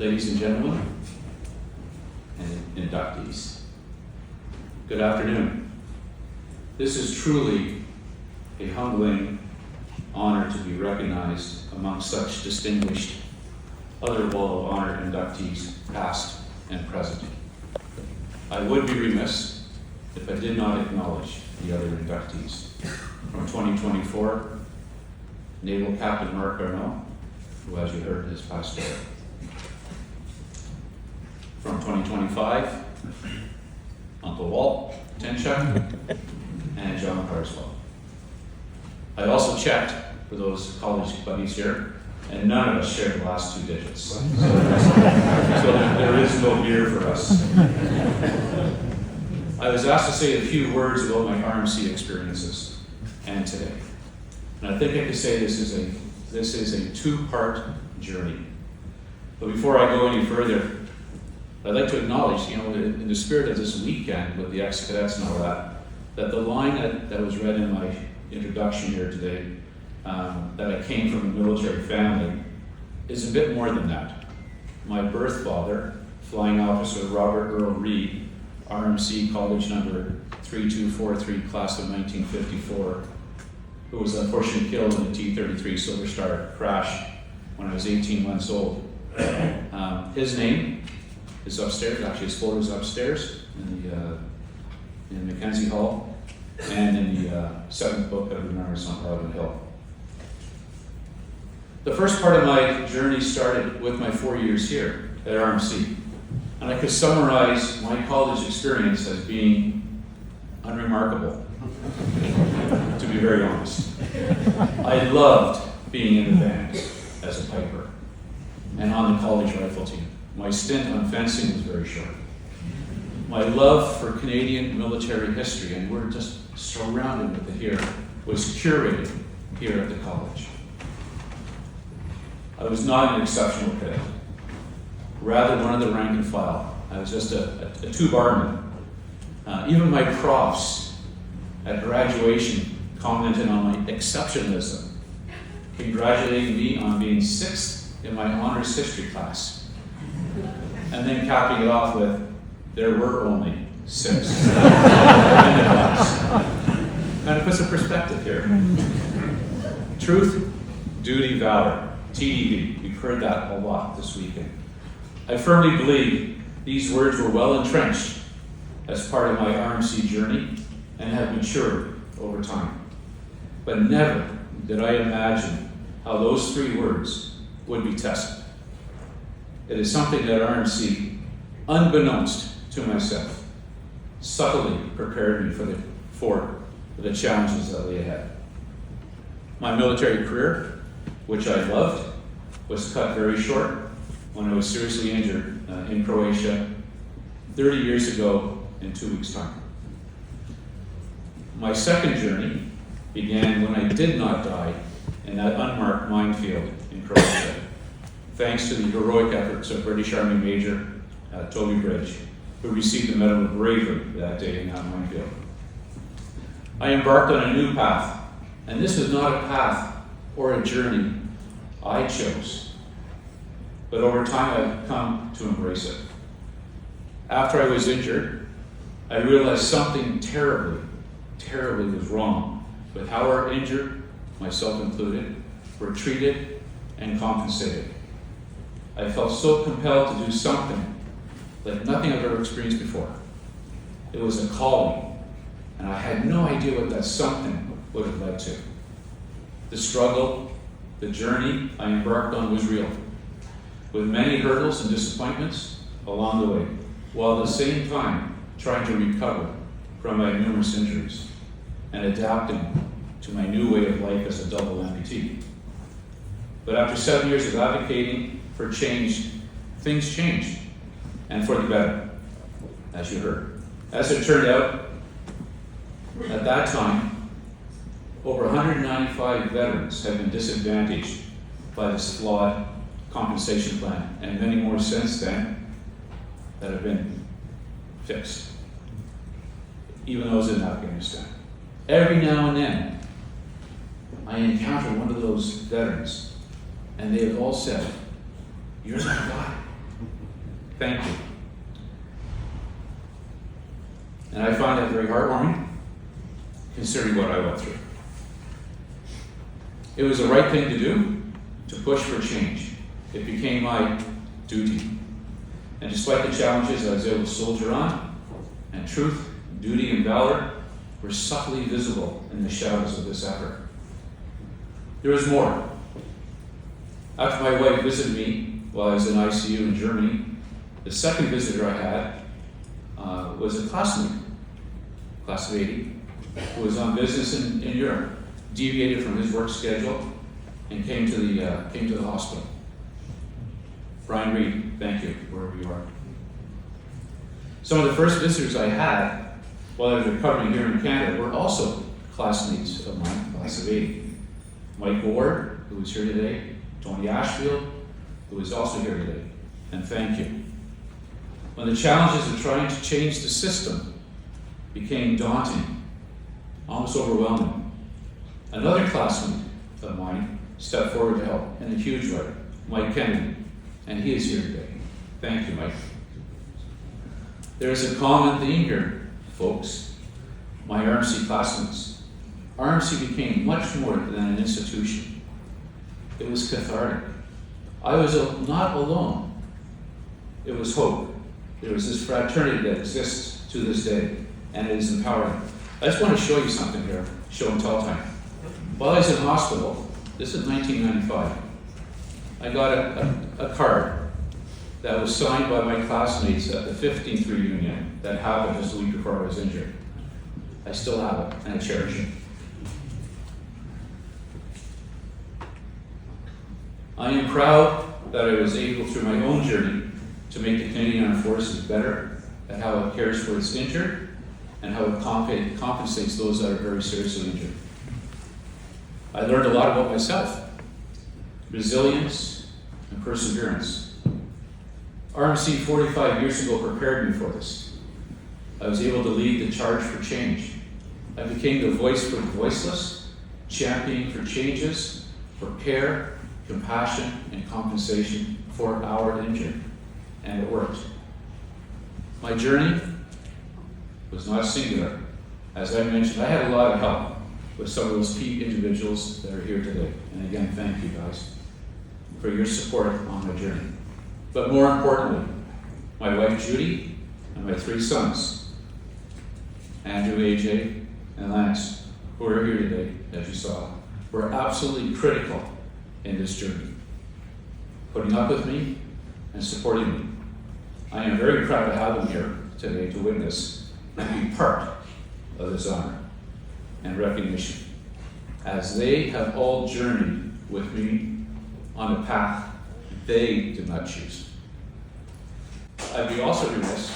ladies and gentlemen, and inductees. Good afternoon. This is truly a humbling honor to be recognized among such distinguished other Wall of Honor inductees, past and present. I would be remiss if I did not acknowledge the other inductees. From 2024, Naval Captain Marc Garneau, who, as you heard, has passed away. From 2025, Uncle Walt, Natynczyk, and John Carswell. I also checked for those college buddies here, and none of us shared the last two digits. So there is no beer for us. I was asked to say a few words about my RMC experiences and today. And I think I could say this is a two-part journey. But before I go any further, I'd like to acknowledge, in the spirit of this weekend with the ex-cadets and all that the line that was read in my introduction here today, that I came from a military family, is a bit more than that. My birth father, Flying Officer Robert Earl Reed, RMC College number 3243, class of 1954, who was unfortunately killed in the T-33 Silver Star crash when I was 18 months old. His name is upstairs, actually his photo is upstairs in Mackenzie Hall and in the seventh book of Remembrance on Parliament Hill. The first part of my journey started with my 4 years here at RMC, and I could summarize my college experience as being unremarkable, to be very honest. I loved being in the band as a piper and on the college rifle team. My stint on fencing was very short. My love for Canadian military history, and we're just surrounded with it here, was curated here at the college. I was not an exceptional cadet, rather one of the rank and file. I was just a two-barman. Even my profs at graduation commented on my exceptionalism, congratulating me on being 6th in my honors history class, and then capping it off with, there were only 6 in the class. Kind of puts a perspective here. Truth, Duty, Valour, TDV. We've heard that a lot this weekend. I firmly believe these words were well entrenched as part of my RMC journey and have matured over time. But never did I imagine how those 3 words would be tested. It is something that RMC, unbeknownst to myself, subtly prepared me for the challenges that lay ahead. My military career, which I loved, was cut very short when I was seriously injured in Croatia 30 years ago in 2 weeks' time. My second journey began when I did not die in that unmarked minefield in Croatia, thanks to the heroic efforts of British Army Major Toby Bridge, who received the Medal of Bravery that day in that minefield. I embarked on a new path, and this was not a path or a journey I chose, but over time I've come to embrace it. After I was injured, I realized something terribly was wrong with how our injured, myself included, were treated and compensated. I felt so compelled to do something like nothing I've ever experienced before. It was a calling, and I had no idea what that something would have led to. The struggle, the journey I embarked on was real, with many hurdles and disappointments along the way, while at the same time trying to recover from my numerous injuries and adapting to my new way of life as a double amputee. But after 7 years of advocating for change, things changed, and for the better, as you heard. As it turned out, at that time, over 195 veterans have been disadvantaged by this flawed compensation plan, and many more since then that have been fixed, even those in Afghanistan. Every now and then, I encounter one of those veterans, and they have all said, "You're that guy. Thank you. And I find that very heartwarming, considering what I went through. It was the right thing to do, to push for change. It became my duty. And despite the challenges, I was able to soldier on, and truth, duty, and valor were subtly visible in the shadows of this effort. There was more. After my wife visited me while I was in ICU in Germany, the second visitor I had was a classmate, class of 80, who was on business in Europe, deviated from his work schedule, and came to the hospital. Brian Reed, thank you, wherever you are. Some of the first visitors I had while I was recovering here in Canada were also classmates of mine, class of 80. Mike Ward, who is here today, Tony Ashfield, who is also here today, and thank you. When the challenges of trying to change the system became daunting, almost overwhelming, another classmate of mine stepped forward to help in a huge way, Mike Kennedy, and he is here today. Thank you, Mike. There is a common theme here, folks, my RMC classmates. RMC became much more than an institution. It was cathartic. I was not alone. It was hope. There was this fraternity that exists to this day, and it is empowering. I just want to show you something here, show and tell time. While I was in hospital, this is 1995, I got a card that was signed by my classmates at the 15th reunion that happened just a week before I was injured. I still have it, and I cherish it. I am proud that I was able, through my own journey, to make the Canadian Armed Forces better at how it cares for its injured and how it compensates those that are very seriously injured. I learned a lot about myself, resilience and perseverance. RMC 45 years ago prepared me for this. I was able to lead the charge for change. I became the voice for the voiceless, championing for changes, for care, compassion, and compensation for our injured. And it worked. My journey was not singular. As I mentioned, I had a lot of help with some of those key individuals that are here today. And again, thank you guys for your support on my journey. But more importantly, my wife Judy and my three sons, Andrew, AJ, and Lance, who are here today, as you saw, were absolutely critical in this journey, putting up with me and supporting me. I am very proud to have them here today to witness and be part of this honor and recognition, as they have all journeyed with me on a path they did not choose. I'd be also remiss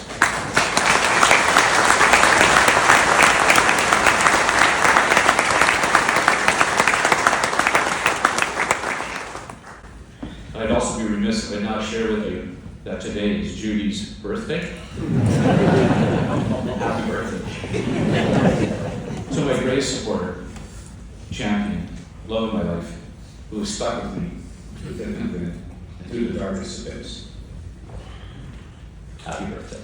if I now share with you that today is Judy's birthday. Happy birthday. To my great supporter, champion, love of my life, who has stuck with me and through the darkest of days. Happy birthday.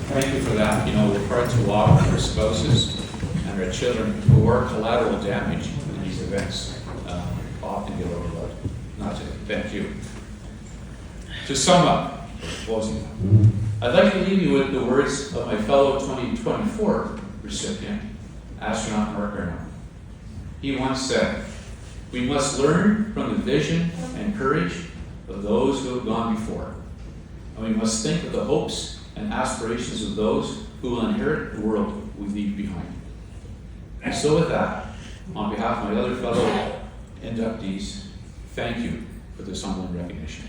Thank you for that. You know, we're part to walk with our spouses and our children who are collateral damage in these events. Often get overlooked. Not to thank you. To sum up, closing, I'd like to leave you with the words of my fellow 2024 recipient, astronaut Marc Garneau. He once said, "We must learn from the vision and courage of those who have gone before, and we must think of the hopes and aspirations of those who will inherit the world we leave behind." And so with that, on behalf of my other fellow inductees, thank you for this humbling recognition.